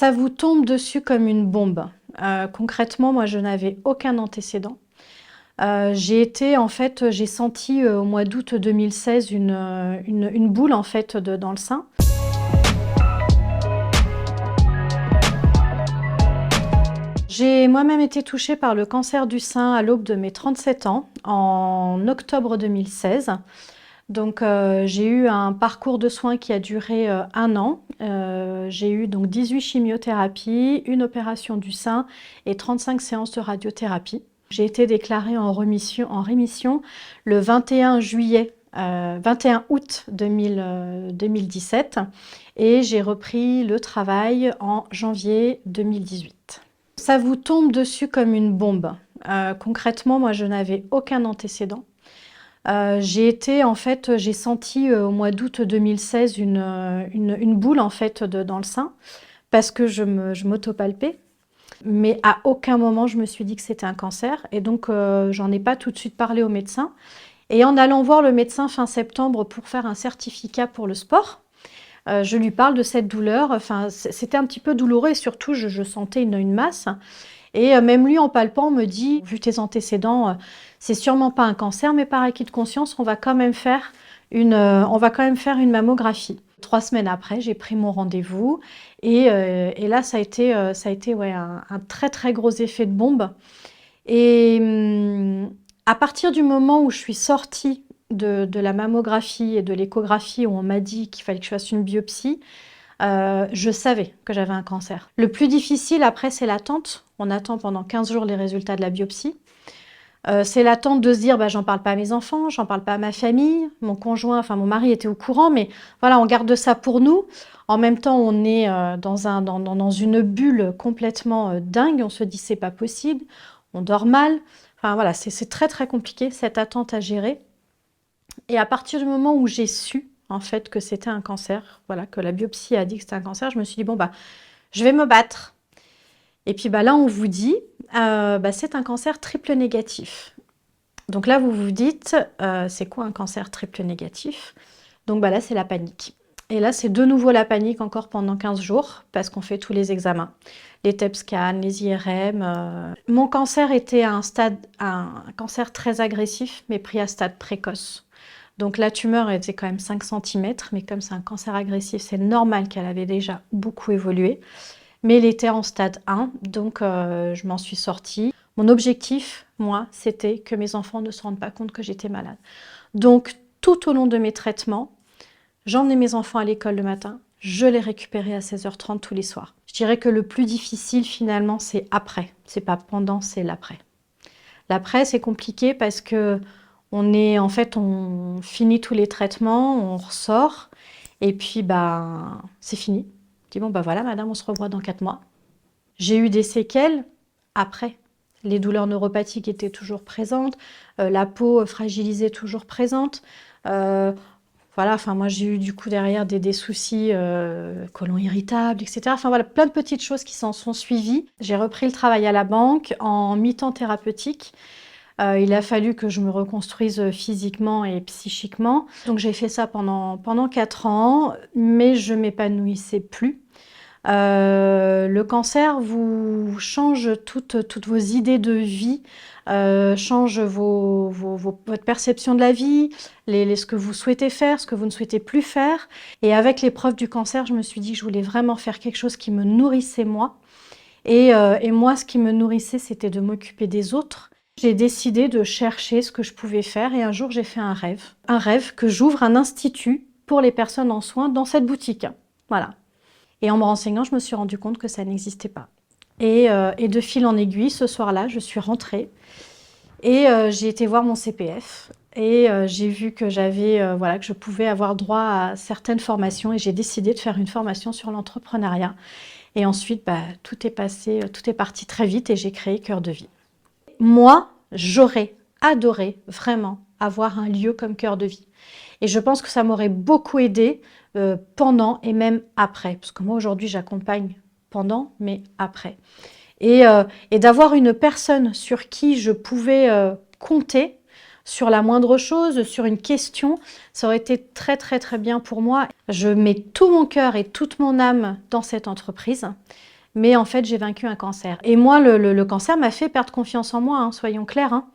Ça vous tombe dessus comme une bombe. Concrètement, moi, je n'avais aucun antécédent. J'ai senti au mois d'août 2016 une boule en fait dans le sein. J'ai moi-même été touchée par le cancer du sein à l'aube de mes 37 ans, en octobre 2016. Donc j'ai eu un parcours de soins qui a duré 1 an. J'ai eu donc 18 chimiothérapies, une opération du sein et 35 séances de radiothérapie. J'ai été déclarée en rémission le 21 août 2017 et j'ai repris le travail en janvier 2018. Ça vous tombe dessus comme une bombe. Concrètement, moi, je n'avais aucun antécédent. J'ai senti au mois d'août 2016 une boule en fait dans le sein parce que je m'autopalpais. Mais à aucun moment je me suis dit que c'était un cancer et donc j'en ai pas tout de suite parlé au médecin. Et en allant voir le médecin fin septembre pour faire un certificat pour le sport, je lui parle de cette douleur. Enfin, c'était un petit peu douloureux et surtout je sentais une masse. Et même lui, en palpant, me dit, vu tes antécédents, c'est sûrement pas un cancer, mais par acquis de conscience, on va quand même faire une mammographie. 3 semaines après, j'ai pris mon rendez-vous et là, ça a été ouais, un très très gros effet de bombe. Et à partir du moment où je suis sortie de la mammographie et de l'échographie, où on m'a dit qu'il fallait que je fasse une biopsie, je savais que j'avais un cancer. Le plus difficile après, c'est l'attente. On attend pendant 15 jours les résultats de la biopsie. C'est l'attente de se dire, bah, j'en parle pas à mes enfants, j'en parle pas à ma famille, mon conjoint, enfin mon mari était au courant, mais voilà, on garde ça pour nous. En même temps, on est dans une bulle complètement dingue, on se dit c'est pas possible, on dort mal. Enfin voilà, c'est très très compliqué cette attente à gérer. Et à partir du moment où j'ai su en fait que c'était un cancer, voilà, que la biopsie a dit que c'était un cancer, je me suis dit bon bah je vais me battre. Et puis bah là on vous dit c'est un cancer triple négatif. Donc là vous vous dites c'est quoi un cancer triple négatif? Donc bah là c'est la panique. Et là c'est de nouveau la panique encore pendant 15 jours parce qu'on fait tous les examens, les TEP scans, les IRM. Mon cancer était un cancer très agressif mais pris à stade précoce. Donc la tumeur elle faisait quand même 5 cm, mais comme c'est un cancer agressif, c'est normal qu'elle avait déjà beaucoup évolué. Mais elle était en stade 1, donc je m'en suis sortie. Mon objectif, moi, c'était que mes enfants ne se rendent pas compte que j'étais malade. Donc tout au long de mes traitements, j'emmenais mes enfants à l'école le matin, je les récupérais à 16h30 tous les soirs. Je dirais que le plus difficile finalement, c'est après. C'est pas pendant, c'est l'après. L'après, c'est compliqué parce que on finit tous les traitements, on ressort, et puis c'est fini. Je dis bon voilà madame, on se revoit dans 4 mois. J'ai eu des séquelles après. Les douleurs neuropathiques étaient toujours présentes, la peau fragilisée toujours présente. Voilà, enfin moi j'ai eu du coup derrière des soucis, côlon irritable, etc. Enfin voilà, plein de petites choses qui s'en sont suivies. J'ai repris le travail à la banque en mi-temps thérapeutique. Il a fallu que je me reconstruise physiquement et psychiquement. Donc j'ai fait ça pendant 4 ans, mais je m'épanouissais plus. Le cancer vous change toutes vos idées de vie, change votre perception de la vie, ce que vous souhaitez faire, ce que vous ne souhaitez plus faire. Et avec l'épreuve du cancer, je me suis dit que je voulais vraiment faire quelque chose qui me nourrissait moi. Et moi, ce qui me nourrissait, c'était de m'occuper des autres. J'ai décidé de chercher ce que je pouvais faire et un jour j'ai fait un rêve que j'ouvre un institut pour les personnes en soins dans cette boutique. Voilà. Et en me renseignant, je me suis rendu compte que ça n'existait pas. Et de fil en aiguille, ce soir-là, je suis rentrée et j'ai été voir mon CPF et j'ai vu que que je pouvais avoir droit à certaines formations et j'ai décidé de faire une formation sur l'entrepreneuriat. Et ensuite, tout est parti très vite et j'ai créé Cœur de Vie. Moi, j'aurais adoré vraiment avoir un lieu comme Cœur de Vie. Et je pense que ça m'aurait beaucoup aidé pendant et même après. Parce que moi, aujourd'hui, j'accompagne pendant, mais après. Et d'avoir une personne sur qui je pouvais compter sur la moindre chose, sur une question, ça aurait été très très très bien pour moi. Je mets tout mon cœur et toute mon âme dans cette entreprise, mais en fait j'ai vaincu un cancer. Et moi le cancer m'a fait perdre confiance en moi, hein, soyons clairs, hein.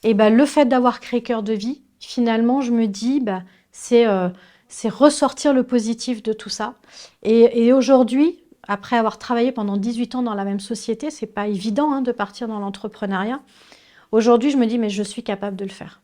Et ben, le fait d'avoir créé Cœur de Vie, finalement je me dis c'est ressortir le positif de tout ça. Et aujourd'hui, après avoir travaillé pendant 18 ans dans la même société, c'est pas évident hein, de partir dans l'entrepreneuriat. Aujourd'hui, je me dis, mais je suis capable de le faire.